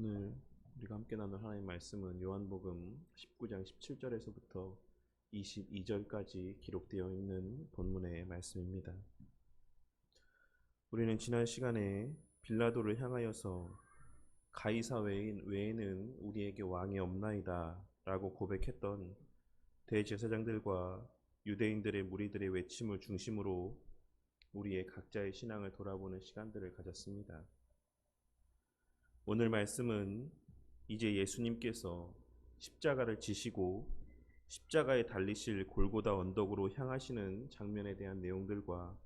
오늘 우리가 함께 나눌 하나님의 말씀은 요한복음 19장 17절에서부터 22절까지 기록되어 있는 본문의 말씀입니다. 우리는 지난 시간에 빌라도를 향하여서 가이사 외에는 우리에게 왕이 없나이다 라고 고백했던 대제사장들과 유대인들의 무리들의 외침을 중심으로 우리의 각자의 신앙을 돌아보는 시간들을 가졌습니다. 오늘 말씀은 이제 예수님께서 십자가를 지시고 십자가에 달리실 골고다 언덕으로 향하시는 장면에 대한 내용들과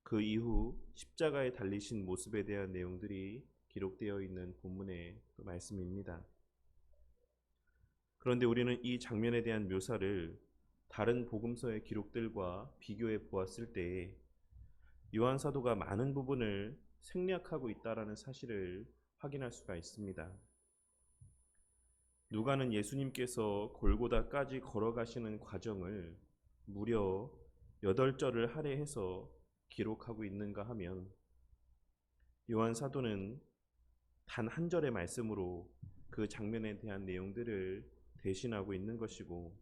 그 이후 십자가에 달리신 모습에 대한 내용들이 기록되어 있는 본문의 말씀입니다. 그런데 우리는 이 장면에 대한 묘사를 다른 복음서의 기록들과 비교해 보았을 때에 요한 사도가 많은 부분을 생략하고 있다라는 사실을 확인할 수가 있습니다. 누가는 예수님께서 골고다까지 걸어가시는 과정을 무려 8절을 할애해서 기록하고 있는가 하면, 요한 사도는 단 한 절의 말씀으로 그 장면에 대한 내용들을 대신하고 있는 것이고,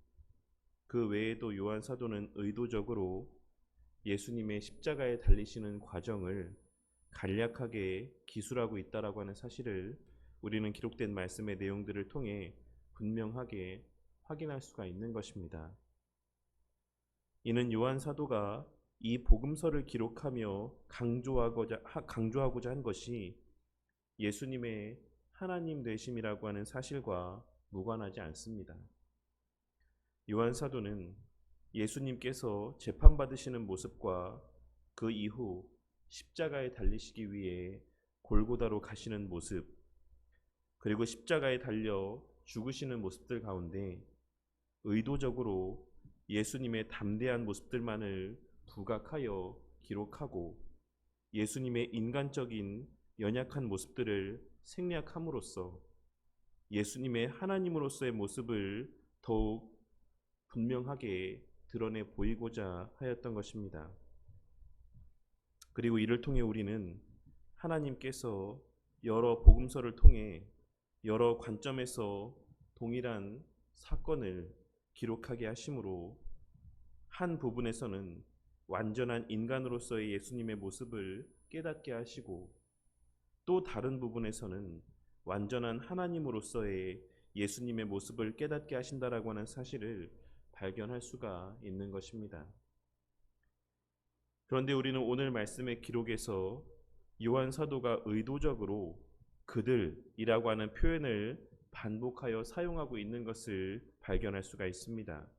그 외에도 요한 사도는 의도적으로 예수님의 십자가에 달리시는 과정을 간략하게 기술하고 있다라고 하는 사실을 우리는 기록된 말씀의 내용들을 통해 분명하게 확인할 수가 있는 것입니다. 이는 요한 사도가 이 복음서를 기록하며 강조하고자 한 것이 예수님의 하나님 되심이라고 하는 사실과 무관하지 않습니다. 요한 사도는 예수님께서 재판받으시는 모습과 그 이후 십자가에 달리시기 위해 골고다로 가시는 모습, 그리고 십자가에 달려 죽으시는 모습들 가운데 의도적으로 예수님의 담대한 모습들만을 부각하여 기록하고 예수님의 인간적인 연약한 모습들을 생략함으로써 예수님의 하나님으로서의 모습을 더욱 분명하게 드러내 보이고자 하였던 것입니다. 그리고 이를 통해 우리는 하나님께서 여러 복음서를 통해 여러 관점에서 동일한 사건을 기록하게 하심으로 한 부분에서는 완전한 인간으로서의 예수님의 모습을 깨닫게 하시고, 또 다른 부분에서는 완전한 하나님으로서의 예수님의 모습을 깨닫게 하신다라고 하는 사실을 발견할 수가 있는 것입니다. 그런데 우리는 오늘 말씀의 기록에서 요한 사도가 의도적으로 그들이라고 하는 표현을 반복하여 사용하고 있는 것을 발견할 수가 있습니다.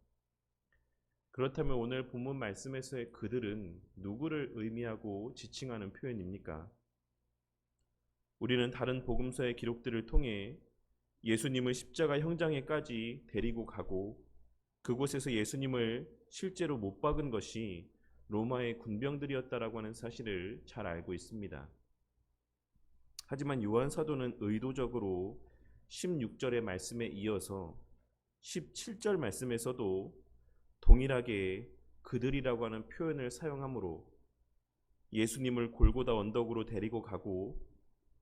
그렇다면 오늘 본문 말씀에서의 그들은 누구를 의미하고 지칭하는 표현입니까? 우리는 다른 복음서의 기록들을 통해 예수님을 십자가 형장에까지 데리고 가고 그곳에서 예수님을 실제로 못 박은 것이 로마의 군병들이었다라고 하는 사실을 잘 알고 있습니다. 하지만 요한 사도는 의도적으로 16절의 말씀에 이어서 17절 말씀에서도 동일하게 그들이라고 하는 표현을 사용하므로 예수님을 골고다 언덕으로 데리고 가고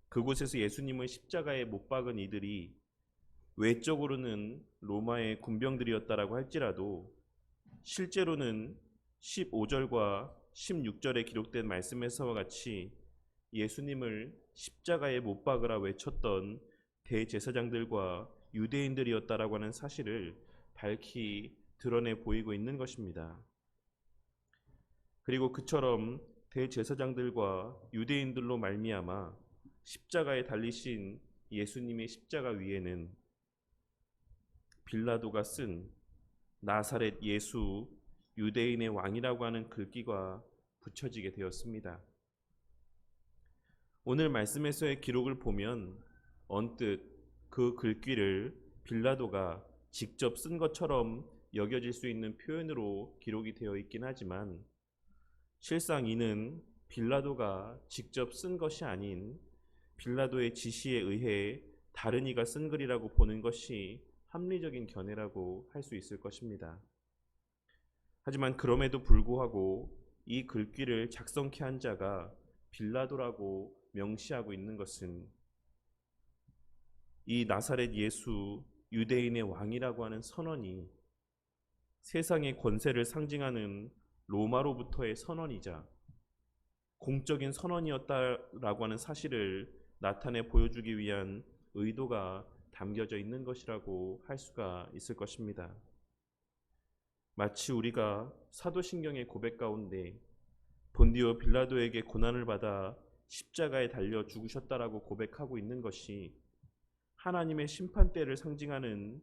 그곳에서 예수님을 십자가에 못 박은 이들이 외적으로는 로마의 군병들이었다라고 할지라도 실제로는 15절과 16절에 기록된 말씀에서와 같이 예수님을 십자가에 못 박으라 외쳤던 대제사장들과 유대인들이었다라고 하는 사실을 밝히 드러내 보이고 있는 것입니다. 그리고 그처럼 대제사장들과 유대인들로 말미암아 십자가에 달리신 예수님의 십자가 위에는 빌라도가 쓴 나사렛 예수 유대인의 왕이라고 하는 글귀가 붙여지게 되었습니다. 오늘 말씀에서의 기록을 보면 언뜻 그 글귀를 빌라도가 직접 쓴 것처럼 여겨질 수 있는 표현으로 기록이 되어 있긴 하지만, 실상 이는 빌라도가 직접 쓴 것이 아닌 빌라도의 지시에 의해 다른 이가 쓴 글이라고 보는 것이 합리적인 견해라고 할 수 있을 것입니다. 하지만 그럼에도 불구하고 이 글귀를 작성케 한 자가 빌라도라고 명시하고 있는 것은 이 나사렛 예수 유대인의 왕이라고 하는 선언이 세상의 권세를 상징하는 로마로부터의 선언이자 공적인 선언이었다라고 하는 사실을 나타내 보여주기 위한 의도가 담겨져 있는 것이라고 할 수가 있을 것입니다. 마치 우리가 사도신경의 고백 가운데 본디오 빌라도에게 고난을 받아 십자가에 달려 죽으셨다라고 고백하고 있는 것이 하나님의 심판대를 상징하는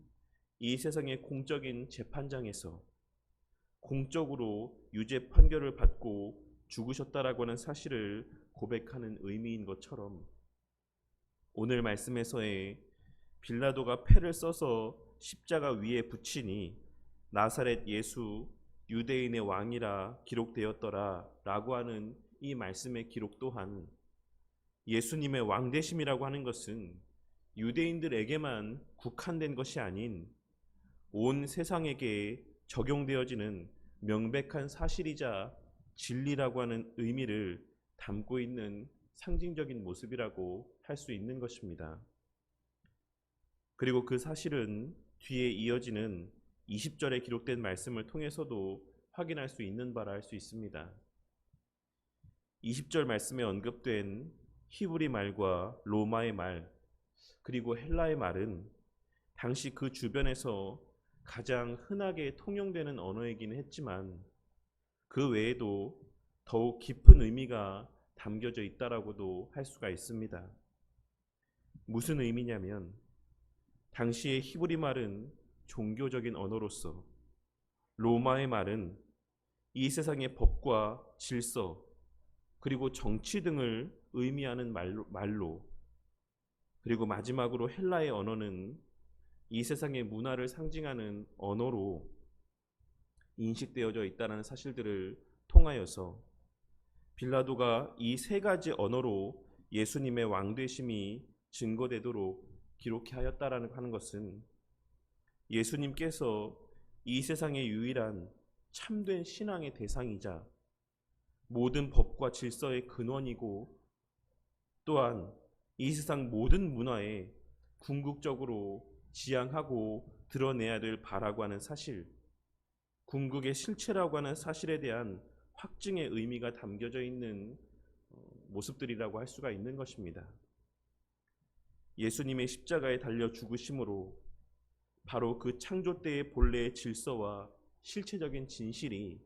이 세상의 공적인 재판장에서 공적으로 유죄 판결을 받고 죽으셨다라고 하는 사실을 고백하는 의미인 것처럼 오늘 말씀에서의 빌라도가 패를 써서 십자가 위에 붙이니 나사렛 예수 유대인의 왕이라 기록되었더라 라고 하는 이 말씀의 기록 또한 예수님의 왕되심이라고 하는 것은 유대인들에게만 국한된 것이 아닌 온 세상에게 적용되어지는 명백한 사실이자 진리라고 하는 의미를 담고 있는 상징적인 모습이라고 할 수 있는 것입니다. 그리고 그 사실은 뒤에 이어지는 20절에 기록된 말씀을 통해서도 확인할 수 있는 바라 할 수 있습니다. 20절 말씀에 언급된 히브리 말과 로마의 말 그리고 헬라의 말은 당시 그 주변에서 가장 흔하게 통용되는 언어이기는 했지만 그 외에도 더욱 깊은 의미가 담겨져 있다라고도 할 수가 있습니다. 무슨 의미냐면 당시의 히브리 말은 종교적인 언어로서 로마의 말은 이 세상의 법과 질서 그리고 정치 등을 의미하는 말로 그리고 마지막으로 헬라의 언어는 이 세상의 문화를 상징하는 언어로 인식되어져 있다는 사실들을 통하여서 빌라도가 이 세 가지 언어로 예수님의 왕되심이 증거되도록 기록하였다라는 하는 것은 예수님께서 이 세상의 유일한 참된 신앙의 대상이자 모든 법과 질서의 근원이고 또한 이 세상 모든 문화에 궁극적으로 지향하고 드러내야 될 바라고 하는 사실, 궁극의 실체라고 하는 사실에 대한 확증의 의미가 담겨져 있는 모습들이라고 할 수가 있는 것입니다. 예수님의 십자가에 달려 죽으심으로 바로 그 창조 때의 본래의 질서와 실체적인 진실이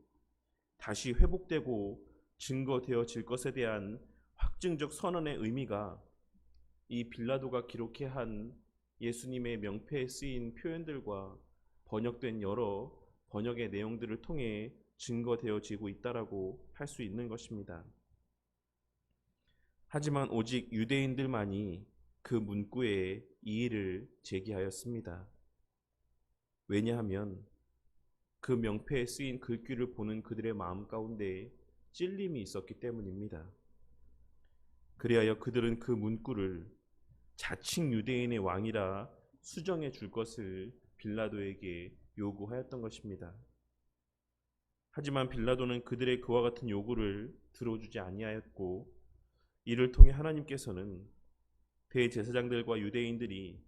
다시 회복되고 증거되어질 것에 대한 확증적 선언의 의미가 이 빌라도가 기록해 한 예수님의 명패에 쓰인 표현들과 번역된 여러 번역의 내용들을 통해 증거되어지고 있다라고 할 수 있는 것입니다. 하지만 오직 유대인들만이 그 문구에 이의를 제기하였습니다. 왜냐하면 그 명패에 쓰인 글귀를 보는 그들의 마음 가운데 찔림이 있었기 때문입니다. 그리하여 그들은 그 문구를 자칭 유대인의 왕이라 수정해 줄 것을 빌라도에게 요구하였던 것입니다. 하지만 빌라도는 그들의 그와 같은 요구를 들어주지 아니하였고 이를 통해 하나님께서는 대제사장들과 유대인들이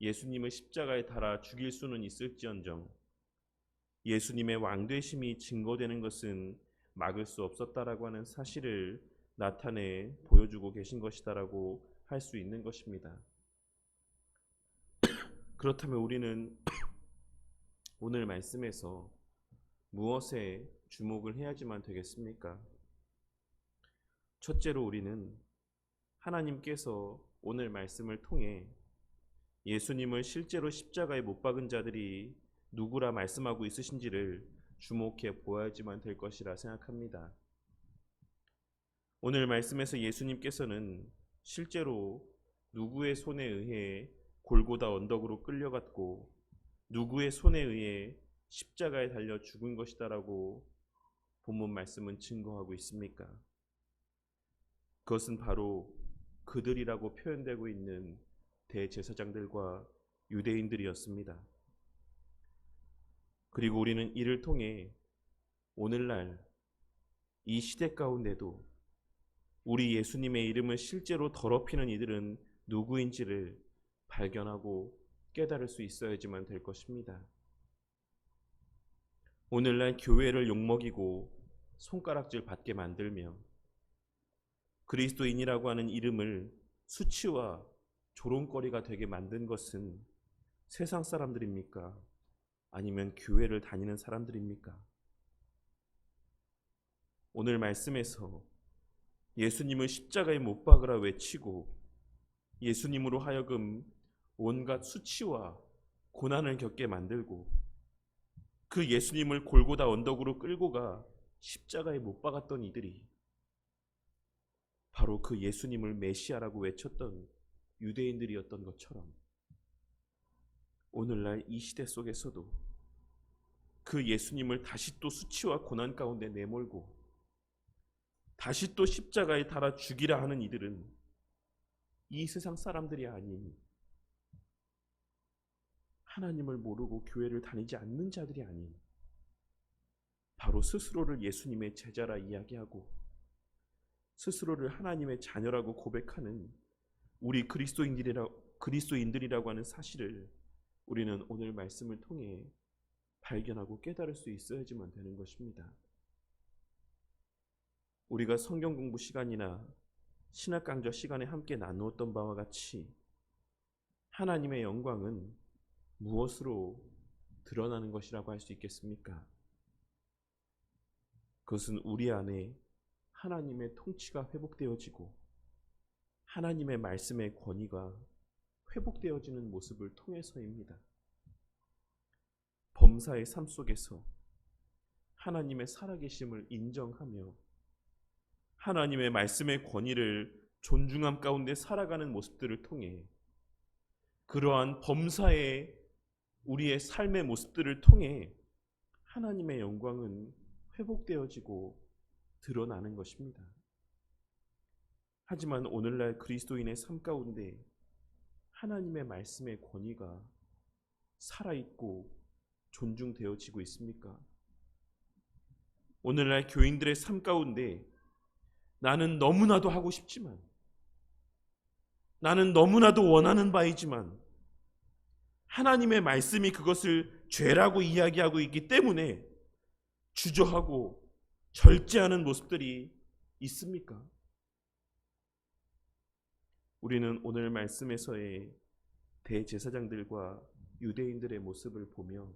예수님을 십자가에 달아 죽일 수는 있을지언정 예수님의 왕되심이 증거되는 것은 막을 수 없었다라고 하는 사실을 나타내 보여주고 계신 것이다라고 할 수 있는 것입니다. 그렇다면 우리는 오늘 말씀에서 무엇에 주목을 해야지만 되겠습니까? 첫째로 우리는 하나님께서 오늘 말씀을 통해 예수님을 실제로 십자가에 못 박은 자들이 누구라 말씀하고 있으신지를 주목해 보아야지만 될 것이라 생각합니다. 오늘 말씀에서 예수님께서는 실제로 누구의 손에 의해 골고다 언덕으로 끌려갔고 누구의 손에 의해 십자가에 달려 죽은 것이다라고 본문 말씀은 증거하고 있습니까? 그것은 바로 그들이라고 표현되고 있는 대제사장들과 유대인들이었습니다. 그리고 우리는 이를 통해 오늘날 이 시대 가운데도 우리 예수님의 이름을 실제로 더럽히는 이들은 누구인지를 발견하고 깨달을 수 있어야지만 될 것입니다. 오늘날 교회를 욕먹이고 손가락질 받게 만들며 그리스도인이라고 하는 이름을 수치와 조롱거리가 되게 만든 것은 세상 사람들입니까? 아니면 교회를 다니는 사람들입니까? 오늘 말씀에서 예수님을 십자가에 못 박으라 외치고 예수님으로 하여금 온갖 수치와 고난을 겪게 만들고 그 예수님을 골고다 언덕으로 끌고 가 십자가에 못 박았던 이들이 바로 그 예수님을 메시아라고 외쳤던 유대인들이었던 것처럼 오늘날 이 시대 속에서도 그 예수님을 다시 또 수치와 고난 가운데 내몰고 다시 또 십자가에 달아 죽이라 하는 이들은 이 세상 사람들이 아닌 하나님을 모르고 교회를 다니지 않는 자들이 아닌 바로 스스로를 예수님의 제자라 이야기하고 스스로를 하나님의 자녀라고 고백하는 우리 그리스도인들이라고 하는 사실을 우리는 오늘 말씀을 통해 발견하고 깨달을 수 있어야지만 되는 것입니다. 우리가 성경 공부 시간이나 신학 강좌 시간에 함께 나누었던 바와 같이 하나님의 영광은 무엇으로 드러나는 것이라고 할 수 있겠습니까? 그것은 우리 안에 하나님의 통치가 회복되어지고 하나님의 말씀의 권위가 회복되어지는 모습을 통해서입니다. 범사의 삶 속에서 하나님의 살아계심을 인정하며 하나님의 말씀의 권위를 존중함 가운데 살아가는 모습들을 통해 그러한 범사의 우리의 삶의 모습들을 통해 하나님의 영광은 회복되어지고 드러나는 것입니다. 하지만 오늘날 그리스도인의 삶 가운데 하나님의 말씀의 권위가 살아있고 존중되어지고 있습니까? 오늘날 교인들의 삶 가운데 나는 너무나도 하고 싶지만 나는 너무나도 원하는 바이지만 하나님의 말씀이 그것을 죄라고 이야기하고 있기 때문에 주저하고 절제하는 모습들이 있습니까? 우리는 오늘 말씀에서의 대제사장들과 유대인들의 모습을 보며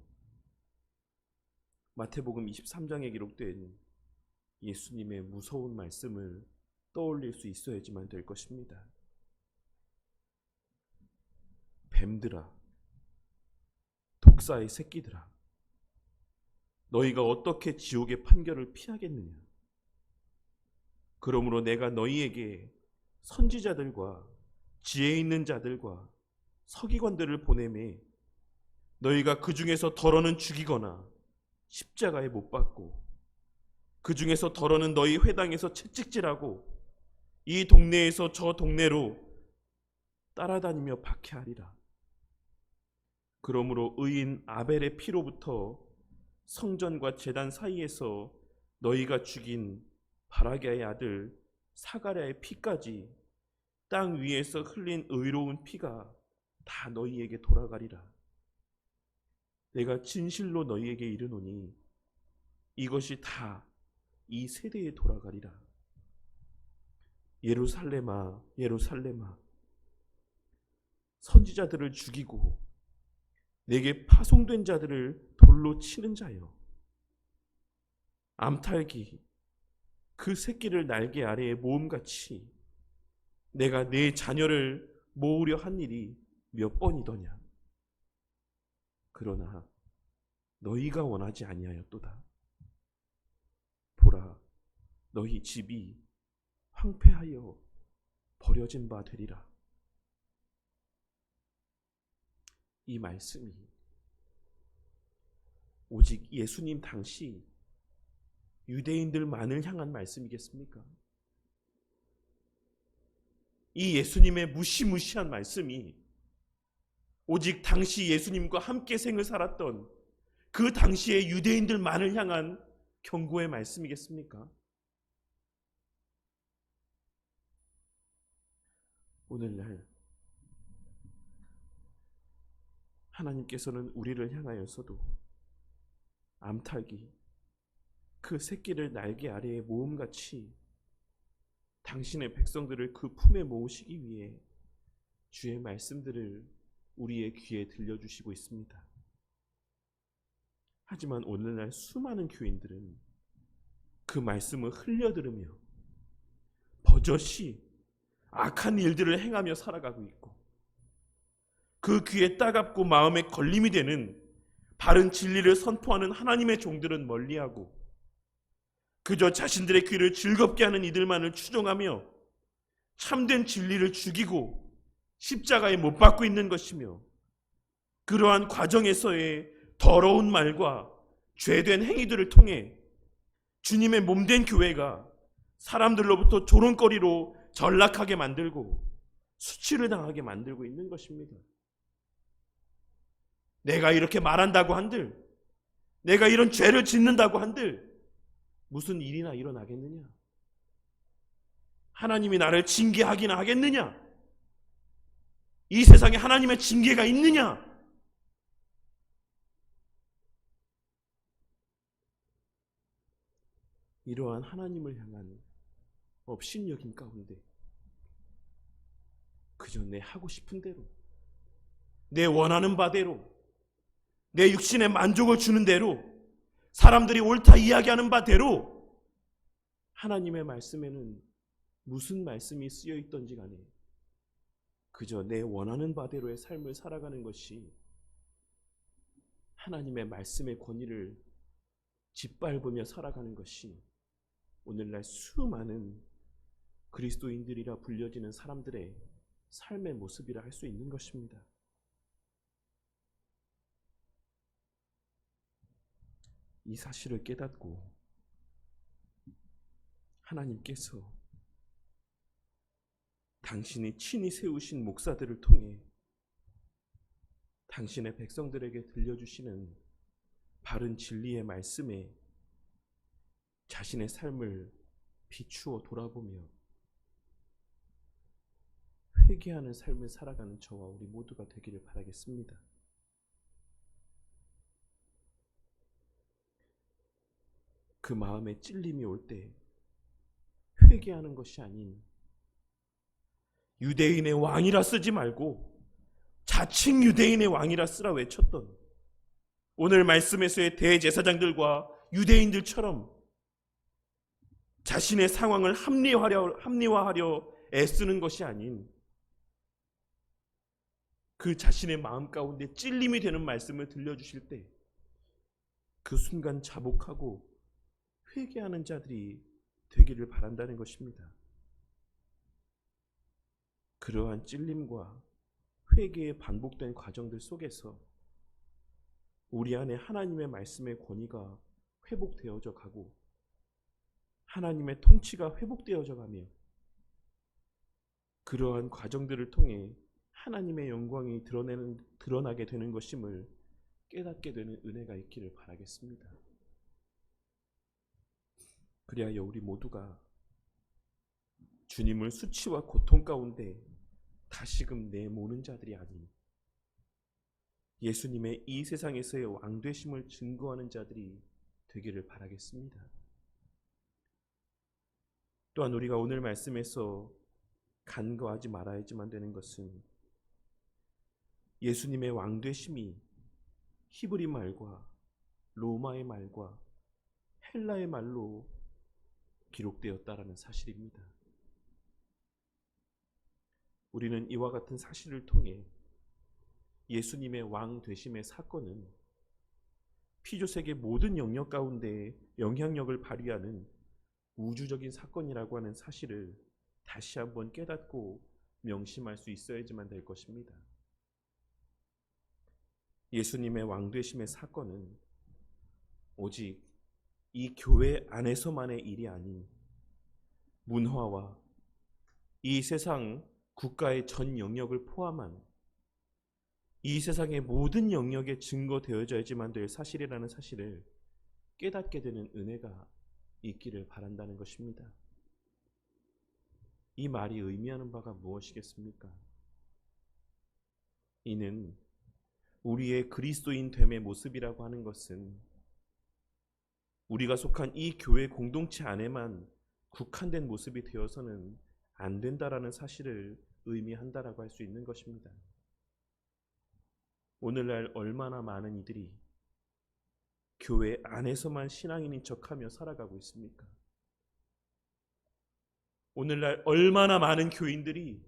마태복음 23장에 기록된 예수님의 무서운 말씀을 떠올릴 수 있어야지만 될 것입니다. 뱀들아, 독사의 새끼들아, 너희가 어떻게 지옥의 판결을 피하겠느냐? 그러므로 내가 너희에게 선지자들과 지혜 있는 자들과 서기관들을 보내매 너희가 그 중에서 더러는 죽이거나 십자가에 못 박고 그 중에서 더러는 너희 회당에서 채찍질하고 이 동네에서 저 동네로 따라다니며 박해하리라. 그러므로 의인 아벨의 피로부터 성전과 제단 사이에서 너희가 죽인 바라기아의 아들 사가랴의 피까지 땅 위에서 흘린 의로운 피가 다 너희에게 돌아가리라. 내가 진실로 너희에게 이르노니 이것이 다 이 세대에 돌아가리라. 예루살렘아, 예루살렘아, 선지자들을 죽이고 내게 파송된 자들을 돌로 치는 자여, 암탉이 그 새끼를 날개 아래에 모음같이 내가 내 자녀를 모으려 한 일이 몇 번이더냐. 그러나 너희가 원하지 아니하였도다. 보라, 너희 집이 황폐하여 버려진 바 되리라. 이 말씀이 오직 예수님 당시 유대인들만을 향한 말씀이겠습니까? 이 예수님의 무시무시한 말씀이 오직 당시 예수님과 함께 생을 살았던 그 당시의 유대인들만을 향한 경고의 말씀이겠습니까? 오늘날 하나님께서는 우리를 향하여서도 암탉이 그 새끼를 날개 아래에 모음같이 당신의 백성들을 그 품에 모으시기 위해 주의 말씀들을 우리의 귀에 들려주시고 있습니다. 하지만 오늘날 수많은 교인들은 그 말씀을 흘려들으며 버젓이 악한 일들을 행하며 살아가고 있고, 그 귀에 따갑고 마음에 걸림이 되는 바른 진리를 선포하는 하나님의 종들은 멀리하고 그저 자신들의 귀를 즐겁게 하는 이들만을 추종하며 참된 진리를 죽이고 십자가에 못 박고 있는 것이며, 그러한 과정에서의 더러운 말과 죄된 행위들을 통해 주님의 몸된 교회가 사람들로부터 조롱거리로 전락하게 만들고 수치를 당하게 만들고 있는 것입니다. 내가 이렇게 말한다고 한들, 내가 이런 죄를 짓는다고 한들 무슨 일이나 일어나겠느냐? 하나님이 나를 징계하기나 하겠느냐? 이 세상에 하나님의 징계가 있느냐? 이러한 하나님을 향한 업신여김 가운데 그저 내 하고 싶은 대로, 내 원하는 바대로, 내 육신의 만족을 주는 대로, 사람들이 옳다 이야기하는 바대로 하나님의 말씀에는 무슨 말씀이 쓰여 있던지 간에 그저 내 원하는 바대로의 삶을 살아가는 것이 하나님의 말씀의 권위를 짓밟으며 살아가는 것이 오늘날 수많은 그리스도인들이라 불려지는 사람들의 삶의 모습이라 할 수 있는 것입니다. 이 사실을 깨닫고 하나님께서 당신이 친히 세우신 목사들을 통해 당신의 백성들에게 들려주시는 바른 진리의 말씀에 자신의 삶을 비추어 돌아보며 회개하는 삶을 살아가는 저와 우리 모두가 되기를 바라겠습니다. 그 마음에 찔림이 올 때 회개하는 것이 아닌 유대인의 왕이라 쓰지 말고 자칭 유대인의 왕이라 쓰라 외쳤던 오늘 말씀에서의 대제사장들과 유대인들처럼 자신의 상황을 합리화하려 애쓰는 것이 아닌 그 자신의 마음 가운데 찔림이 되는 말씀을 들려주실 때 그 순간 자복하고 회개하는 자들이 되기를 바란다는 것입니다. 그러한 찔림과 회개의 반복된 과정들 속에서 우리 안에 하나님의 말씀의 권위가 회복되어져 가고 하나님의 통치가 회복되어져 가며 그러한 과정들을 통해 하나님의 영광이 드러나게 되는 것임을 깨닫게 되는 은혜가 있기를 바라겠습니다. 그리하여 우리 모두가 주님을 수치와 고통 가운데 다시금 내모는 자들이 아닌 예수님의 이 세상에서의 왕되심을 증거하는 자들이 되기를 바라겠습니다. 또한 우리가 오늘 말씀에서 간과하지 말아야지만 되는 것은 예수님의 왕되심이 히브리 말과 로마의 말과 헬라의 말로 기록되었다라는 사실입니다. 우리는 이와 같은 사실을 통해 예수님의 왕 되심의 사건은 피조세계 모든 영역 가운데 영향력을 발휘하는 우주적인 사건이라고 하는 사실을 다시 한번 깨닫고 명심할 수 있어야지만 될 것입니다. 예수님의 왕 되심의 사건은 오직 이 교회 안에서만의 일이 아닌 문화와 이 세상 국가의 전 영역을 포함한 이 세상의 모든 영역에 증거되어져야지만 될 사실이라는 사실을 깨닫게 되는 은혜가 있기를 바란다는 것입니다. 이 말이 의미하는 바가 무엇이겠습니까? 이는 우리의 그리스도인 됨의 모습이라고 하는 것은 우리가 속한 이 교회 공동체 안에만 국한된 모습이 되어서는 안 된다라는 사실을 의미한다라고 할 수 있는 것입니다. 오늘날 얼마나 많은 이들이 교회 안에서만 신앙인인 척하며 살아가고 있습니까? 오늘날 얼마나 많은 교인들이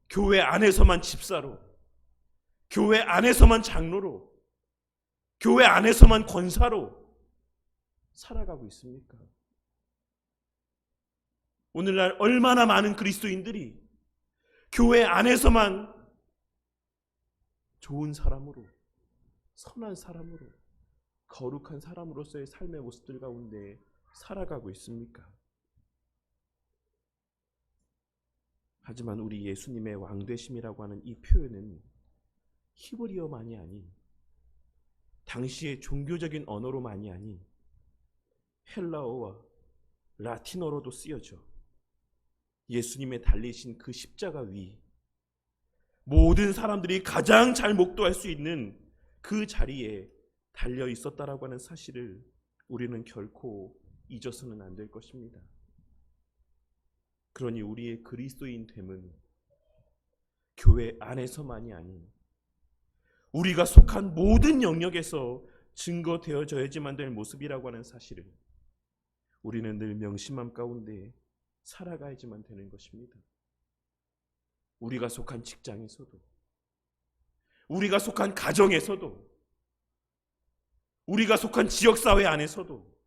교회 안에서만 집사로, 교회 안에서만 장로로, 교회 안에서만 권사로 살아가고 있습니까? 오늘날 얼마나 많은 그리스도인들이 교회 안에서만 좋은 사람으로, 선한 사람으로, 거룩한 사람으로서의 삶의 모습들 가운데 살아가고 있습니까? 하지만 우리 예수님의 왕되심이라고 하는 이 표현은 히브리어만이 아닌, 당시의 종교적인 언어로만이 아닌 헬라어와 라틴어로도 쓰여져 예수님의 달리신 그 십자가 위, 모든 사람들이 가장 잘 목도할 수 있는 그 자리에 달려 있었다라고 하는 사실을 우리는 결코 잊어서는 안 될 것입니다. 그러니 우리의 그리스도인 됨은 교회 안에서만이 아닌 우리가 속한 모든 영역에서 증거되어져야지만 될 모습이라고 하는 사실을 우리는 늘 명심함 가운데 살아가야지만 되는 것입니다. 우리가 속한 직장에서도, 우리가 속한 가정에서도, 우리가 속한 지역사회 안에서도,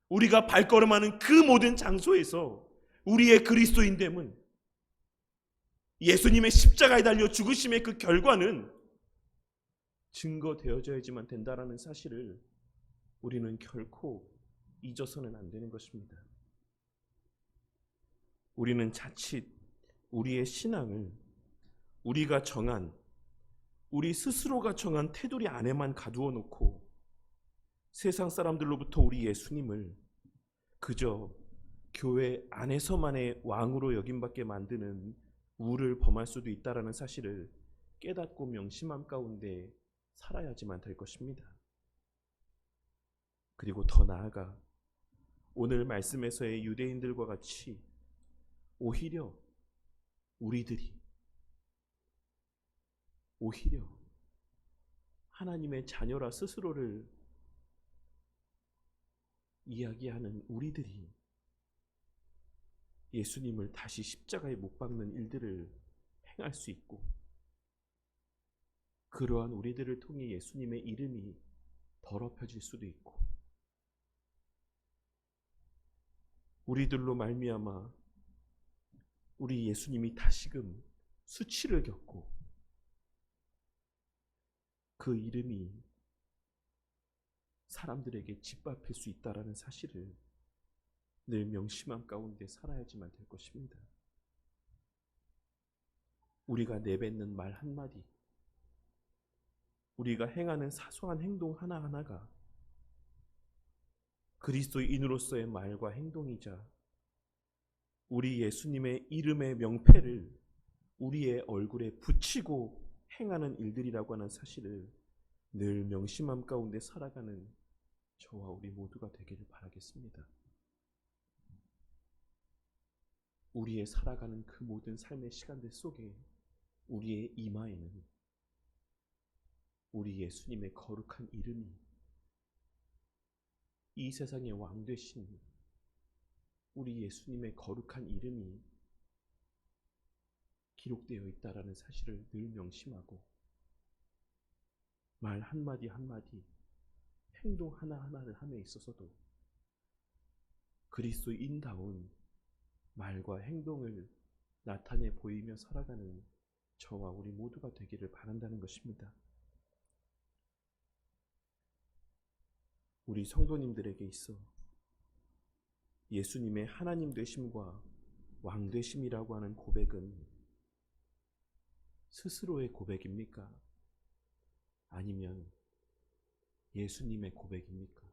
우리가 발걸음하는 그 모든 장소에서 우리의 그리스도인됨은, 예수님의 십자가에 달려 죽으심의 그 결과는 증거되어져야지만 된다라는 사실을 우리는 결코 잊어서는 안 되는 것입니다. 우리는 자칫 우리의 신앙을 우리가 정한, 우리 스스로가 정한 테두리 안에만 가두어 놓고 세상 사람들로부터 우리 예수님을 그저 교회 안에서만의 왕으로 여김받게 만드는 우를 범할 수도 있다라는 사실을 깨닫고 명심함 가운데 살아야지만 될 것입니다. 그리고 더 나아가 오늘 말씀에서의 유대인들과 같이 오히려 우리들이 오히려 하나님의 자녀라 스스로를 이야기하는 우리들이 예수님을 다시 십자가에 못 박는 일들을 행할 수 있고, 그러한 우리들을 통해 예수님의 이름이 더럽혀질 수도 있고, 우리들로 말미암아 우리 예수님이 다시금 수치를 겪고 그 이름이 사람들에게 짓밟힐 수 있다라는 사실을 늘 명심함 가운데 살아야지만 될 것입니다. 우리가 내뱉는 말 한마디, 우리가 행하는 사소한 행동 하나하나가 그리스도인으로서의 말과 행동이자 우리 예수님의 이름의 명패를 우리의 얼굴에 붙이고 행하는 일들이라고 하는 사실을 늘 명심함 가운데 살아가는 저와 우리 모두가 되기를 바라겠습니다. 우리의 살아가는 그 모든 삶의 시간들 속에 우리의 이마에는 우리 예수님의 거룩한 이름이, 이 세상의 왕 되신 우리 예수님의 거룩한 이름이 기록되어 있다라는 사실을 늘 명심하고 말 한마디 한마디, 행동 하나하나를 함에 있어서도 그리스도인다운 말과 행동을 나타내 보이며 살아가는 저와 우리 모두가 되기를 바란다는 것입니다. 우리 성도님들에게 있어 예수님의 하나님 되심과 왕 되심이라고 하는 고백은 스스로의 고백입니까? 아니면 예수님의 고백입니까?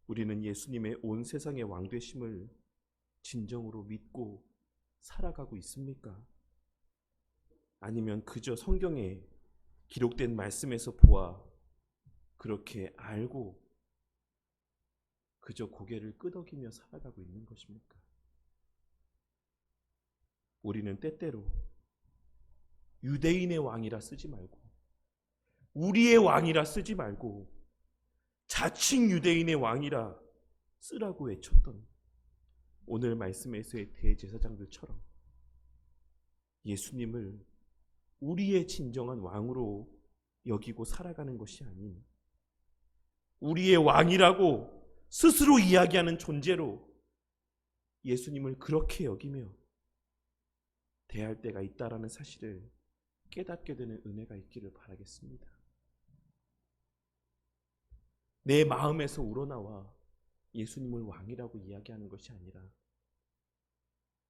우리는 예수님의 온 세상의 왕 되심을 진정으로 믿고 살아가고 있습니까? 아니면 그저 성경에 기록된 말씀에서 보아 그렇게 알고 그저 고개를 끄덕이며 살아가고 있는 것입니까? 우리는 때때로 유대인의 왕이라 쓰지 말고 우리의 왕이라 쓰지 말고 자칭 유대인의 왕이라 쓰라고 외쳤던 오늘 말씀에서의 대제사장들처럼 예수님을 우리의 진정한 왕으로 여기고 살아가는 것이 아닌 우리의 왕이라고 스스로 이야기하는 존재로 예수님을 그렇게 여기며 대할 때가 있다라는 사실을 깨닫게 되는 은혜가 있기를 바라겠습니다. 내 마음에서 우러나와 예수님을 왕이라고 이야기하는 것이 아니라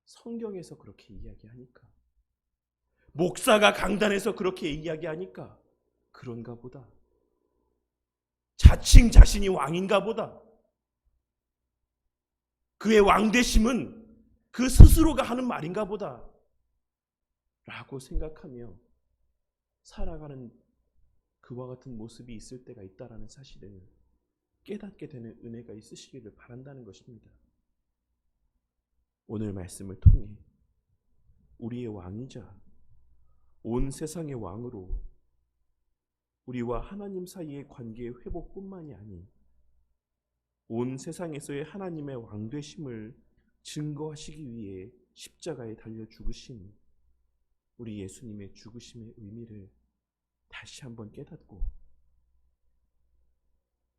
성경에서 그렇게 이야기하니까, 목사가 강단에서 그렇게 이야기하니까 그런가 보다, 자칭 자신이 왕인가 보다, 그의 왕되심은 그 스스로가 하는 말인가 보다 라고 생각하며 살아가는 그와 같은 모습이 있을 때가 있다라는 사실을 깨닫게 되는 은혜가 있으시기를 바란다는 것입니다. 오늘 말씀을 통해 우리의 왕이자 온 세상의 왕으로 우리와 하나님 사이의 관계의 회복뿐만이 아닌 온 세상에서의 하나님의 왕되심을 증거하시기 위해 십자가에 달려 죽으신 우리 예수님의 죽으심의 의미를 다시 한번 깨닫고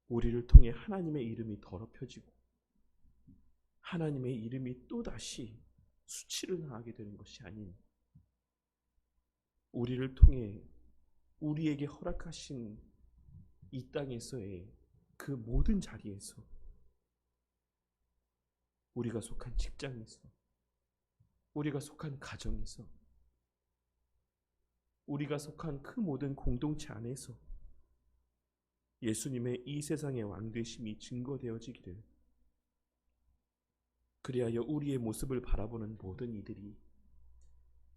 우리를 통해 하나님의 이름이 더럽혀지고 하나님의 이름이 또다시 수치를 당하게 되는 것이 아닌 우리를 통해 우리에게 허락하신 이 땅에서의 그 모든 자리에서 우리가 속한 직장에서 우리가 속한 가정에서 우리가 속한 그 모든 공동체 안에서 예수님의 이 세상의 왕되심이 증거되어지기를, 그리하여 우리의 모습을 바라보는 모든 이들이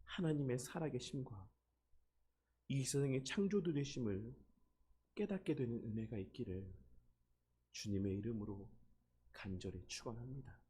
하나님의 살아계심과 이 세상의 창조주 되심을 깨닫게 되는 은혜가 있기를 주님의 이름으로 간절히 축원합니다.